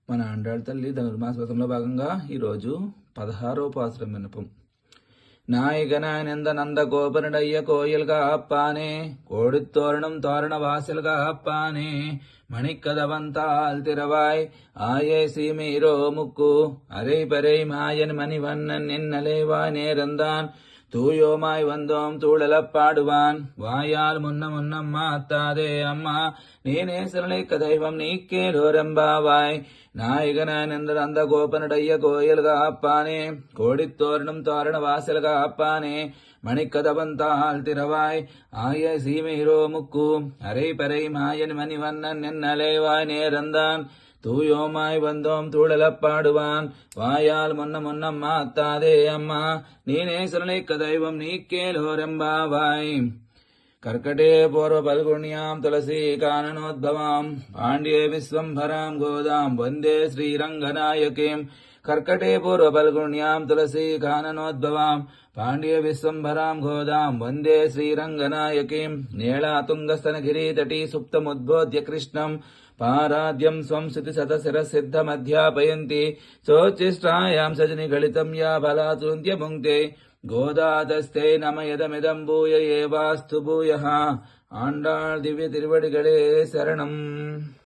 మన ఆండాళ్ళ తల్లి ధనుర్మాస వ్రతంలో భాగంగా ఈరోజు 16వ పాసురం విన్నపం. నాయకనానంద నంద గోపనుడయ్య కోయిల్గా అప్పానే கோடித்தோரணம் தோரண வாசல்கா அப்பானே மணிக்கதவந்தால் திறவாய் ஆயே சீமீரோ முக்கு அரை பறை மாயன் மணிவண்ணன் நின்னலைவாய் நேரந்தான் தூயோமாய் வந்தோம் தூளலப் பாடுவான் வாயால் முன்னம் மாத்தாதே அம்மா நீனே சரளைக்க தெய்வம் நீக்கேலோரெம்பாவாய் நாயகனானந்த அந்த கோபனுடைய கோயில்கா அப்பானே கோடித்தோரணம் தோரண வாசல்கா அப்பானே மணிக்கதவந்தால் திறவாய் ஆய சீமைரோ முக்கு அரை பறை மாயன் மணிவண்ணன் நின்னலைவாய் நேரந்தான் தூயோமாய் வந்தோம் தூளலப் பாடுவான் வாயால் முன்னம் மாத்தாதே அம்மா நீனே சரளைக்க தெய்வம் நீக்கேலோரெம்பாவாய். கர்க்கடே பூர்வ பல்குண்யாம் துளசி கானனோத்பவாம் பாண்டியே விஸ்வம்பராம் கோதாம் வந்தே ஸ்ரீரங்கநாயகீம். கர்க்கடே பூர்வ பல்குண்யாம் துளசி கானனோத்பவாம் பாண்டிய விஸ்வம்பராம் கோதாம் வந்தே ஸ்ரீரங்கநாயகீம். நேளா துங்கஸ்தனகிரிதटी சுப்தமுத்போத்ய கிருஷ்ணம் पाराद्यं स्वं श्रुतिशतशिरसिद्धमध्यापयन्ति सोच्चिष्टायां सजनिगलितं या बलातुन्त्य भुङ्क्ते गोदातस्ते नम यदमिदं भूय एवास्तु भूयः. आण्डाळ் दिव्य திருவடிகளே சரணம்.